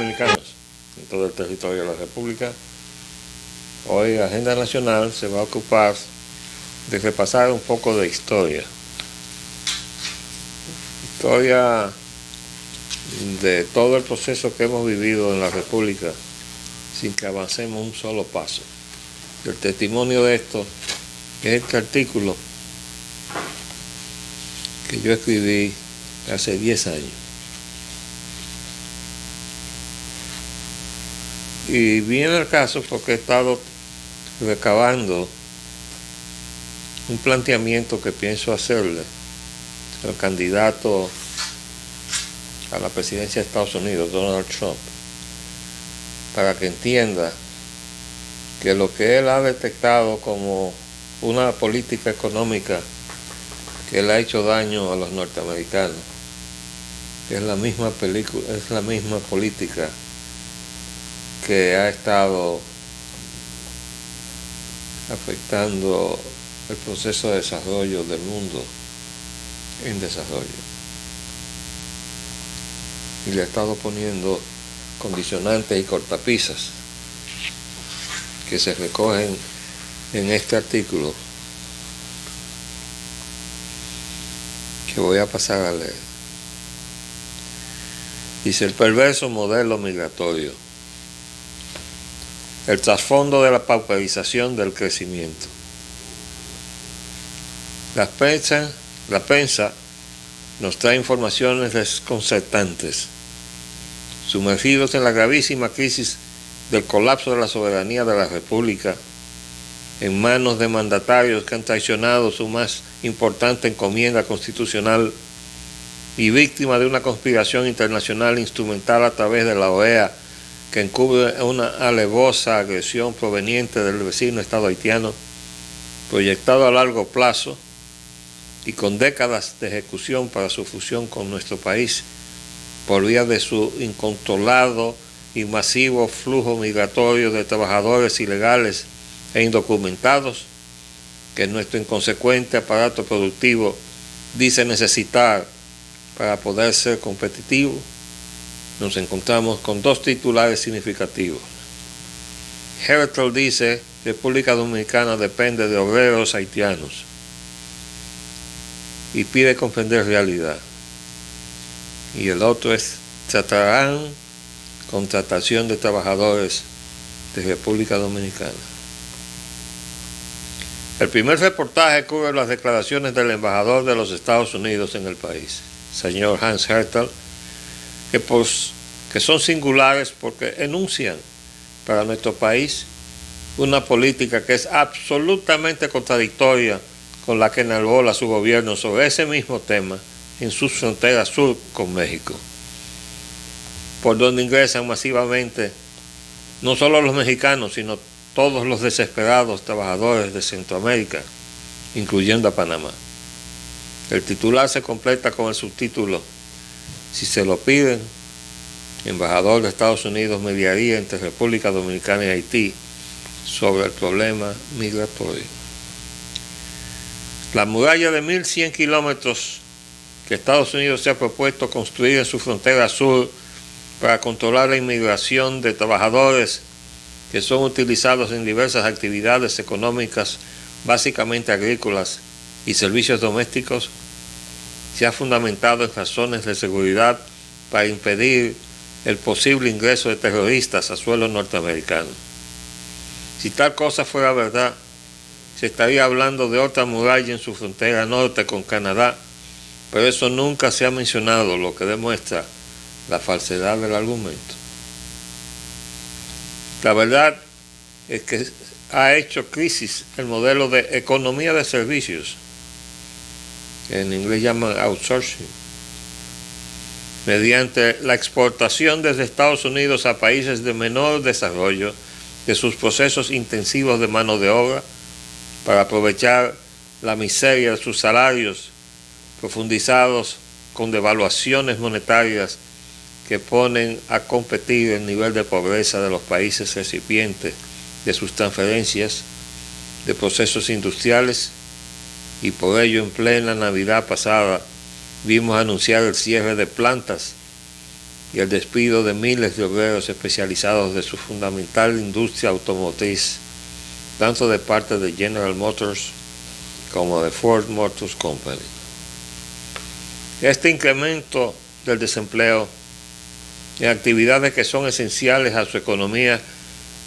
dominicanos en todo el territorio de la República. Hoy la Agenda Nacional se va a ocupar de repasar un poco de historia. Historia de todo el proceso que hemos vivido en la República sin que avancemos un solo paso. El testimonio de esto es este artículo que yo escribí hace 10 años. Y viene al caso porque he estado recabando un planteamiento que pienso hacerle al candidato a la presidencia de Estados Unidos, Donald Trump, para que entienda que lo que él ha detectado como una política económica que le ha hecho daño a los norteamericanos es la misma política que ha estado afectando el proceso de desarrollo del mundo en desarrollo. Y le ha estado poniendo condicionantes y cortapisas que se recogen en este artículo que voy a pasar a leer. Dice: el perverso modelo migratorio, el trasfondo de la pauperización del crecimiento. La prensa nos trae informaciones desconcertantes, sumergidos en la gravísima crisis del colapso de la soberanía de la República, en manos de mandatarios que han traicionado su más importante encomienda constitucional y víctima de una conspiración internacional instrumental a través de la OEA, que encubre una alevosa agresión proveniente del vecino Estado haitiano, proyectado a largo plazo y con décadas de ejecución para su fusión con nuestro país, por vía de su incontrolado y masivo flujo migratorio de trabajadores ilegales e indocumentados, que nuestro inconsecuente aparato productivo dice necesitar para poder ser competitivo. Nos encontramos con dos titulares significativos. Hertel dice: República Dominicana depende de obreros haitianos, y pide comprender realidad. Y el otro es: tratarán contratación de trabajadores de República Dominicana. El primer reportaje cubre las declaraciones del embajador de los Estados Unidos en el país, señor Hans Hertel, que son singulares porque enuncian para nuestro país una política que es absolutamente contradictoria con la que enarbola su gobierno sobre ese mismo tema en sus fronteras sur con México, por donde ingresan masivamente no solo los mexicanos, sino todos los desesperados trabajadores de Centroamérica, incluyendo a Panamá. El titular se completa con el subtítulo: si se lo piden, embajador de Estados Unidos mediaría entre República Dominicana y Haití sobre el problema migratorio. La muralla de 1.100 kilómetros que Estados Unidos se ha propuesto construir en su frontera sur para controlar la inmigración de trabajadores que son utilizados en diversas actividades económicas, básicamente agrícolas y servicios domésticos, se ha fundamentado en razones de seguridad para impedir el posible ingreso de terroristas a suelo norteamericano. Si tal cosa fuera verdad, se estaría hablando de otra muralla en su frontera norte con Canadá, pero eso nunca se ha mencionado, lo que demuestra la falsedad del argumento. La verdad es que ha hecho crisis el modelo de economía de servicios, que en inglés llaman outsourcing, mediante la exportación desde Estados Unidos a países de menor desarrollo de sus procesos intensivos de mano de obra para aprovechar la miseria de sus salarios, profundizados con devaluaciones monetarias que ponen a competir el nivel de pobreza de los países recipientes de sus transferencias de procesos industriales, y por ello en plena Navidad pasada vimos anunciar el cierre de plantas y el despido de miles de obreros especializados de su fundamental industria automotriz, tanto de parte de General Motors como de Ford Motor Company. Este incremento del desempleo en actividades que son esenciales a su economía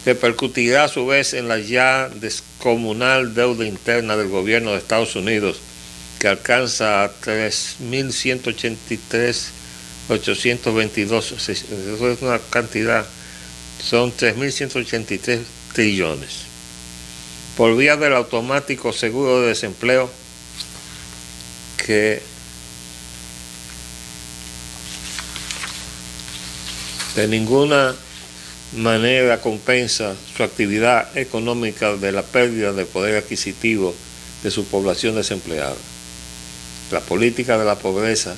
repercutirá a su vez en la ya descomunal deuda interna del gobierno de Estados Unidos, que alcanza a 3.183.822, es una cantidad, son 3.183 trillones. Por vía del automático seguro de desempleo, que de ninguna manera compensa su actividad económica de la pérdida de poder adquisitivo de su población desempleada. La política de la pobreza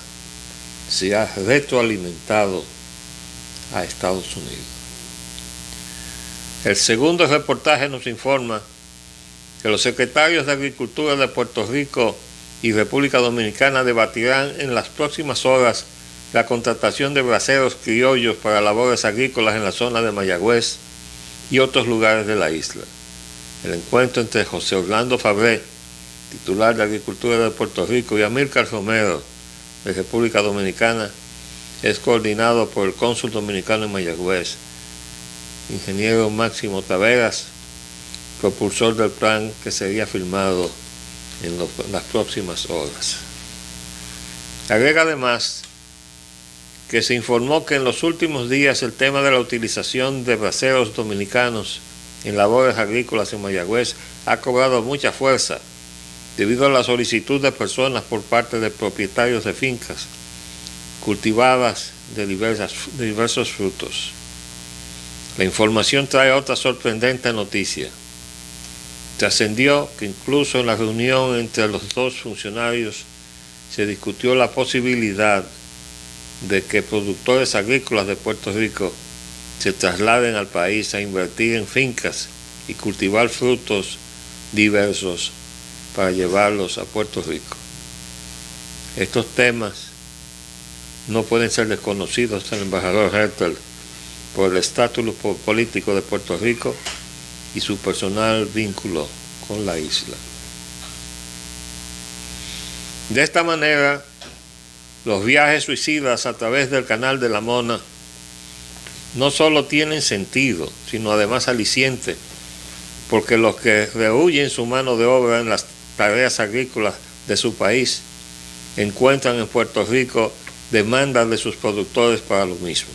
se ha retroalimentado a Estados Unidos. El segundo reportaje nos informa que los secretarios de Agricultura de Puerto Rico y República Dominicana debatirán en las próximas horas la contratación de braceros criollos para labores agrícolas en la zona de Mayagüez y otros lugares de la isla. El encuentro entre José Orlando Fabré, titular de Agricultura de Puerto Rico, y Amílcar Romero, de República Dominicana, es coordinado por el cónsul dominicano en Mayagüez, ingeniero Máximo Taveras, propulsor del plan que sería firmado en las próximas horas. Agrega además que se informó que en los últimos días el tema de la utilización de braceros dominicanos en labores agrícolas en Mayagüez ha cobrado mucha fuerza debido a la solicitud de personas por parte de propietarios de fincas cultivadas de diversos frutos. La información trae otra sorprendente noticia. Trascendió que incluso en la reunión entre los dos funcionarios se discutió la posibilidad de que productores agrícolas de Puerto Rico se trasladen al país a invertir en fincas y cultivar frutos diversos para llevarlos a Puerto Rico. Estos temas no pueden ser desconocidos al embajador Hertel por el estatus político de Puerto Rico y su personal vínculo con la isla. De esta manera, los viajes suicidas a través del Canal de la Mona no solo tienen sentido, sino además aliciente, porque los que rehuyen su mano de obra en las tareas agrícolas de su país encuentran en Puerto Rico demandas de sus productores para lo mismo.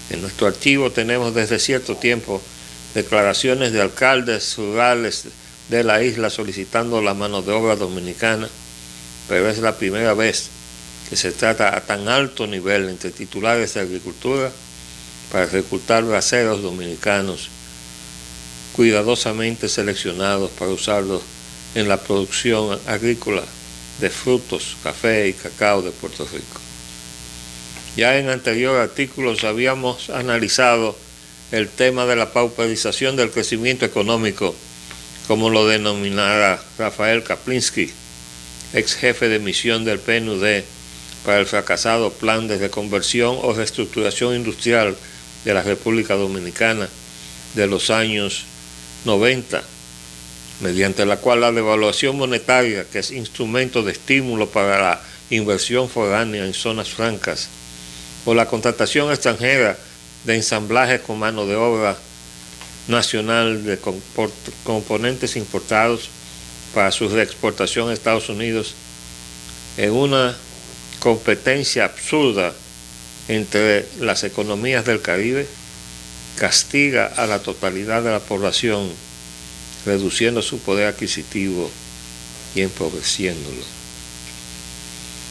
En nuestro archivo tenemos desde cierto tiempo declaraciones de alcaldes rurales de la isla solicitando la mano de obra dominicana, pero es la primera vez que se trata a tan alto nivel entre titulares de agricultura para reclutar braceros dominicanos cuidadosamente seleccionados para usarlos en la producción agrícola de frutos, café y cacao de Puerto Rico. Ya en anterior artículos habíamos analizado el tema de la pauperización del crecimiento económico, como lo denominara Rafael Kaplinsky, ex jefe de misión del PNUD para el fracasado plan de reconversión o reestructuración industrial de la República Dominicana de los años 90, mediante la cual la devaluación monetaria, que es instrumento de estímulo para la inversión foránea en zonas francas, o la contratación extranjera de ensamblajes con mano de obra nacional de componentes importados para su reexportación a Estados Unidos, en una competencia absurda entre las economías del Caribe, castiga a la totalidad de la población, reduciendo su poder adquisitivo y empobreciéndolo.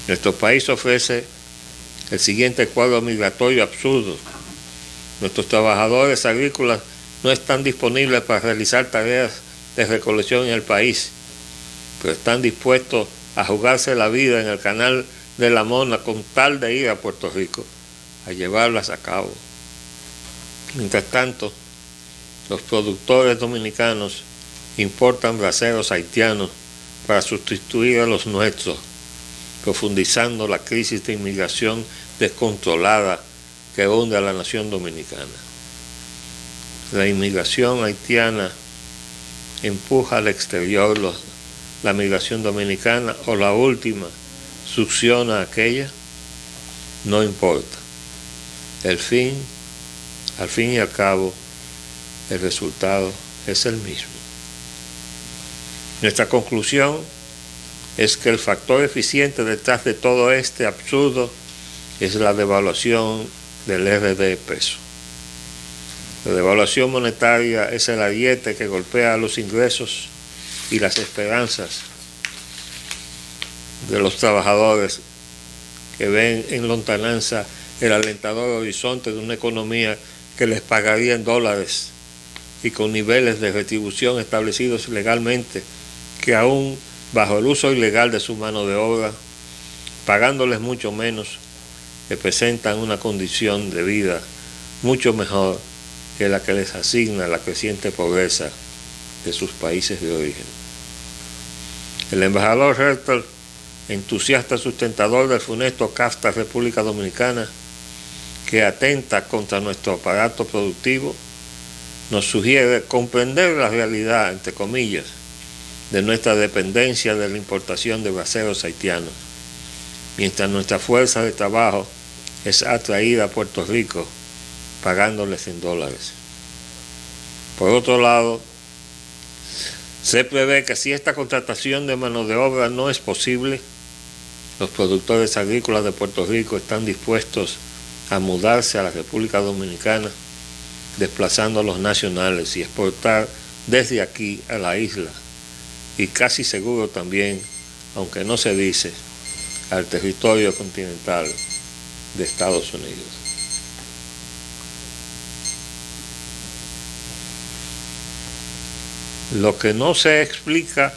Nuestro país ofrece el siguiente cuadro migratorio absurdo. Nuestros trabajadores agrícolas no están disponibles para realizar tareas de recolección en el país, pero están dispuestos a jugarse la vida en el Canal de la Mona con tal de ir a Puerto Rico a llevarlas a cabo. Mientras tanto, los productores dominicanos importan braceros haitianos para sustituir a los nuestros, profundizando la crisis de inmigración descontrolada que hunde a la nación dominicana. La inmigración haitiana empuja al exterior la migración dominicana, o la última succiona aquella, no importa. Al fin y al cabo, el resultado es el mismo. Nuestra conclusión es que el factor eficiente detrás de todo este absurdo es la devaluación del RD peso. La devaluación monetaria es el ariete que golpea los ingresos y las esperanzas de los trabajadores que ven en lontananza el alentador horizonte de una economía que les pagaría en dólares y con niveles de retribución establecidos legalmente, que aún bajo el uso ilegal de su mano de obra, pagándoles mucho menos, representan una condición de vida mucho mejor que la que les asigna la creciente pobreza de sus países de origen. El embajador Hertel, entusiasta sustentador del funesto CAFTA República Dominicana, que atenta contra nuestro aparato productivo, nos sugiere comprender la realidad, entre comillas, de nuestra dependencia de la importación de braceros haitianos, mientras nuestra fuerza de trabajo es atraída a Puerto Rico pagándoles en dólares. Por otro lado, se prevé que si esta contratación de mano de obra no es posible, los productores agrícolas de Puerto Rico están dispuestos a mudarse a la República Dominicana, desplazando a los nacionales y exportar desde aquí a la isla, y casi seguro también, aunque no se dice, al territorio continental de Estados Unidos. Lo que no se explica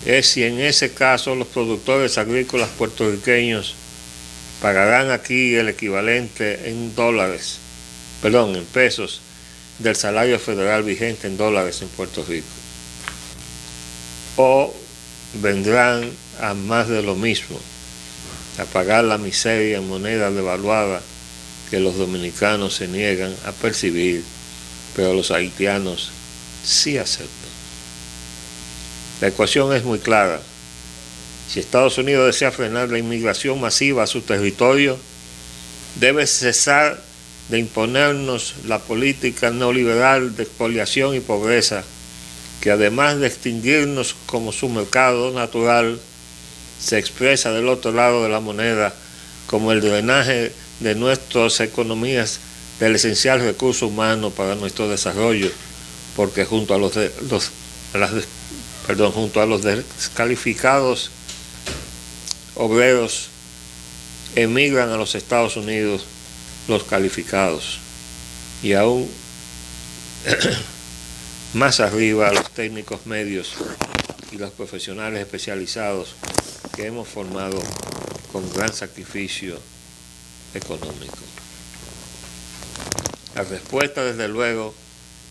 es si en ese caso los productores agrícolas puertorriqueños pagarán aquí el equivalente en pesos del salario federal vigente en dólares en Puerto Rico, o vendrán a más de lo mismo, a pagar la miseria en moneda devaluada que los dominicanos se niegan a percibir, pero los haitianos sí aceptan. La ecuación es muy clara. Si Estados Unidos desea frenar la inmigración masiva a su territorio, debe cesar de imponernos la política neoliberal de expoliación y pobreza, que además de extinguirnos como su mercado natural, se expresa del otro lado de la moneda como el drenaje de nuestras economías del esencial recurso humano para nuestro desarrollo, porque junto a los descalificados obreros emigran a los Estados Unidos los calificados, y aún más arriba a los técnicos medios y los profesionales especializados que hemos formado con gran sacrificio económico. La respuesta, desde luego,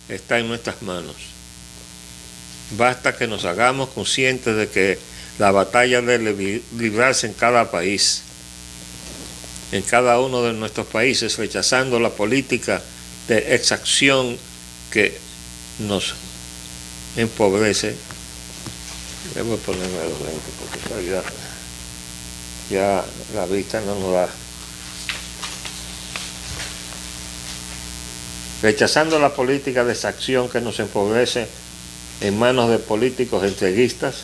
está en nuestras manos. Basta que nos hagamos conscientes de que la batalla debe librarse en cada país, en cada uno de nuestros países, rechazando la política de exacción que nos empobrece. Debo ponerme los lentes porque ya la vista no nos da. Rechazando la política de exacción que nos empobrece en manos de políticos entreguistas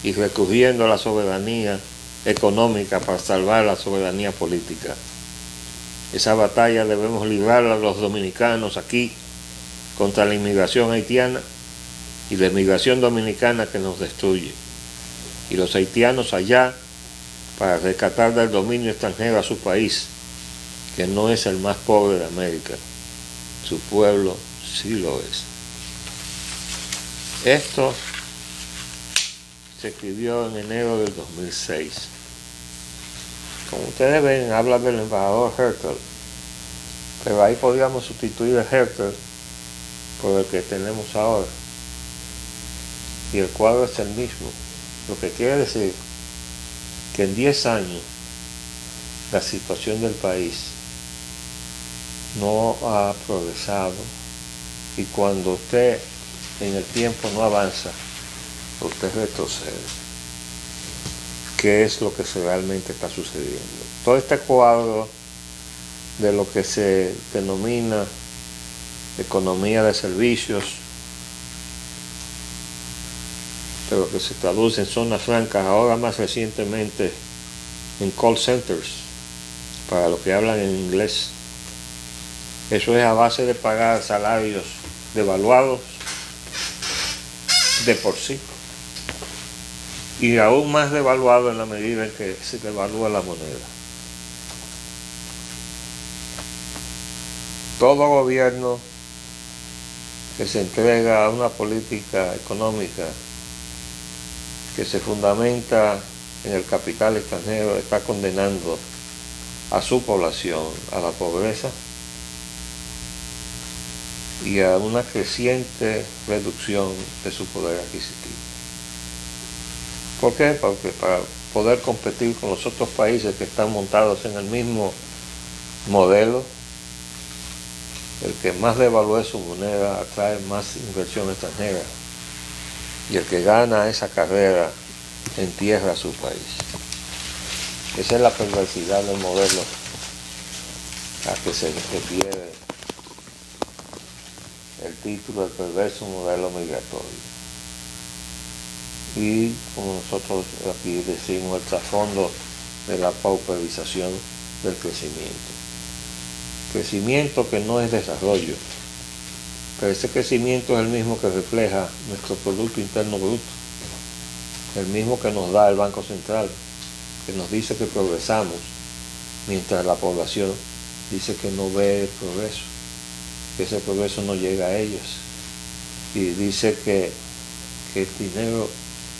y recurriendo a la soberanía económica para salvar la soberanía política. Esa batalla debemos librarla los dominicanos aquí contra la inmigración haitiana y la inmigración dominicana que nos destruye, y los haitianos allá para rescatar del dominio extranjero a su país, que no es el más pobre de América. Su pueblo sí lo es. Esto se escribió en enero del 2006. Como ustedes ven, habla del embajador Hertel, pero ahí podríamos sustituir el Hertel por el que tenemos ahora, y el cuadro es el mismo, lo que quiere decir que en 10 años la situación del país no ha progresado, y cuando usted en el tiempo no avanza, usted retrocede. ¿Qué es lo que realmente está sucediendo? Todo este cuadro de lo que se denomina economía de servicios, de lo que se traduce en zonas francas, ahora más recientemente en call centers, para los que hablan en inglés. Eso es a base de pagar salarios devaluados de por sí, y aún más devaluado en la medida en que se devalúa la moneda. Todo gobierno que se entrega a una política económica que se fundamenta en el capital extranjero está condenando a su población a la pobreza y a una creciente reducción de su poder adquisitivo. ¿Por qué? Porque para poder competir con los otros países que están montados en el mismo modelo, el que más devalúe su moneda atrae más inversión extranjera, y el que gana esa carrera entierra a su país. Esa es la perversidad del modelo a que se refiere el título, el perverso modelo migratorio. Y como nosotros aquí decimos, el trasfondo de la pauperización del crecimiento. Crecimiento que no es desarrollo, pero ese crecimiento es el mismo que refleja nuestro Producto Interno Bruto, el mismo que nos da el Banco Central, que nos dice que progresamos, mientras la población dice que no ve el progreso, que ese progreso no llega a ellos, y dice que el dinero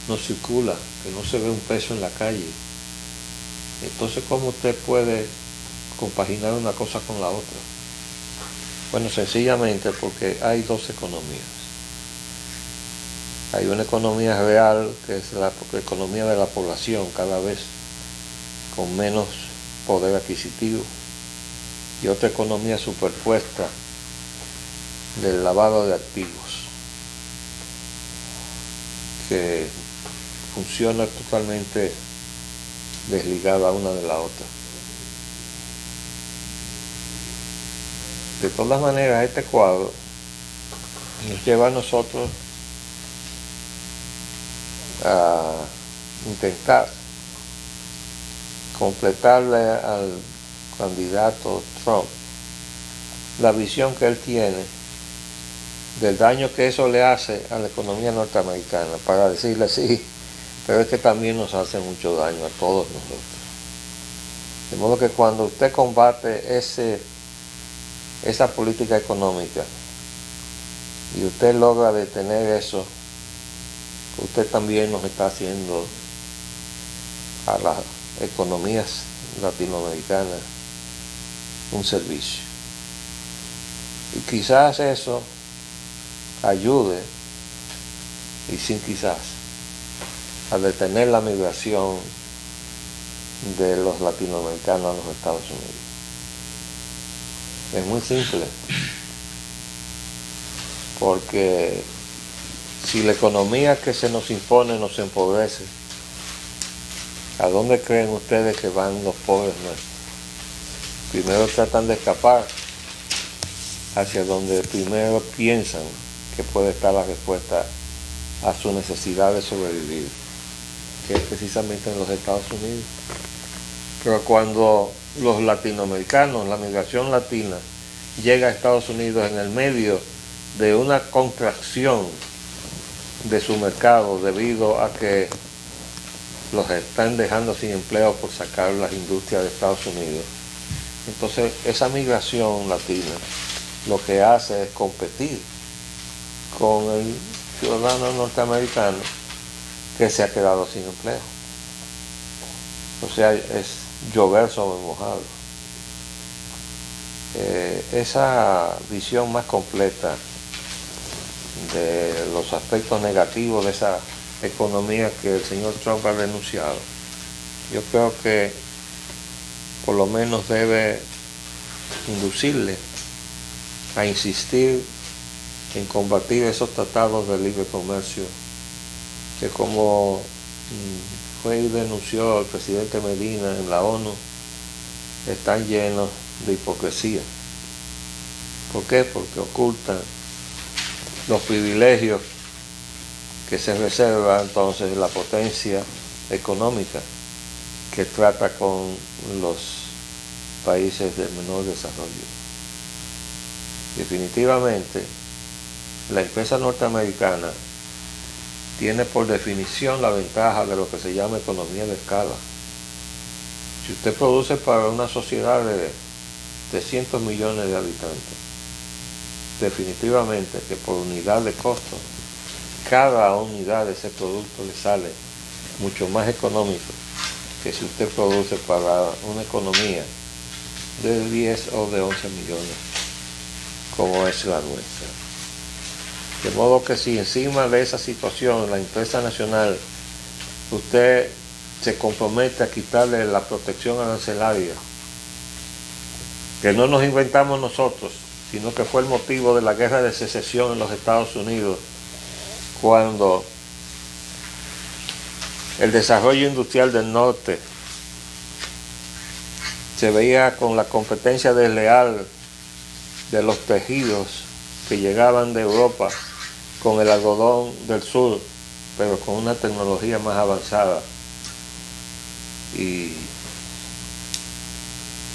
no circula, que no se ve un peso en la calle. Entonces, ¿cómo usted puede compaginar una cosa con la otra? Bueno, sencillamente porque hay dos economías. Hay una economía real, que es la economía de la población, cada vez con menos poder adquisitivo, y otra economía superpuesta del lavado de activos, que funciona totalmente desligada una de la otra. De todas maneras, este cuadro nos lleva a nosotros a intentar completarle al candidato Trump la visión que él tiene del daño que eso le hace a la economía norteamericana, para decirle sí, pero es que también nos hace mucho daño a todos nosotros. De modo que cuando usted combate esa política económica y usted logra detener eso, usted también nos está haciendo a las economías latinoamericanas un servicio. Y quizás eso ayude, y sin quizás, a detener la migración de los latinoamericanos a los Estados Unidos. Es muy simple, porque si la economía que se nos impone nos empobrece, ¿a dónde creen ustedes que van los pobres nuestros? Primero tratan de escapar hacia donde primero piensan que puede estar la respuesta a su necesidad de sobrevivir, que es precisamente en los Estados Unidos. Pero cuando los latinoamericanos, la migración latina, llega a Estados Unidos en el medio de una contracción de su mercado debido a que los están dejando sin empleo por sacar las industrias de Estados Unidos, entonces esa migración latina lo que hace es competir con el ciudadano norteamericano que se ha quedado sin empleo. O sea, es llover sobre mojado. Esa visión más completa de los aspectos negativos de esa economía que el señor Trump ha denunciado, yo creo que por lo menos debe inducirle a insistir en combatir esos tratados de libre comercio que, como fue y denunció el presidente Medina en la ONU, están llenos de hipocresía. ¿Por qué? Porque ocultan los privilegios que se reserva entonces la potencia económica que trata con los países de menor desarrollo. Definitivamente, la empresa norteamericana tiene por definición la ventaja de lo que se llama economía de escala. Si usted produce para una sociedad de 300 millones de habitantes, definitivamente que por unidad de costo, cada unidad de ese producto le sale mucho más económico que si usted produce para una economía de 10 o de 11 millones, como es la nuestra. De modo que si encima de esa situación la empresa nacional, usted se compromete a quitarle la protección arancelaria, que no nos inventamos nosotros, sino que fue el motivo de la guerra de secesión en los Estados Unidos, cuando el desarrollo industrial del norte se veía con la competencia desleal de los tejidos que llegaban de Europa con el algodón del sur, pero con una tecnología más avanzada y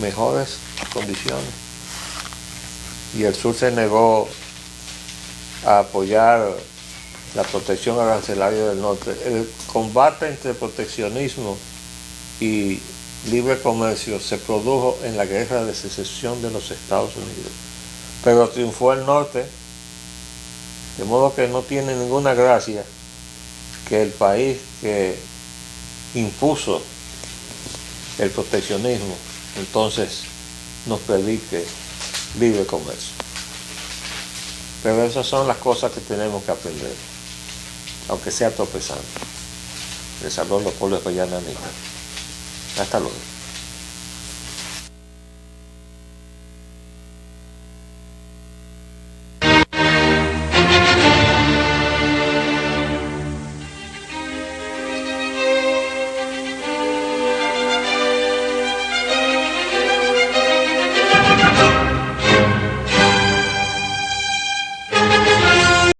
mejores condiciones. Y el sur se negó a apoyar la protección arancelaria del norte. El combate entre proteccionismo y libre comercio se produjo en la guerra de secesión de los Estados Unidos, pero triunfó el norte, de modo que no tiene ninguna gracia que el país que impuso el proteccionismo entonces nos predique libre comercio. Pero esas son las cosas que tenemos que aprender, aunque sea tropezando. Les habló Leopoldo Espellán Anita. Hasta luego.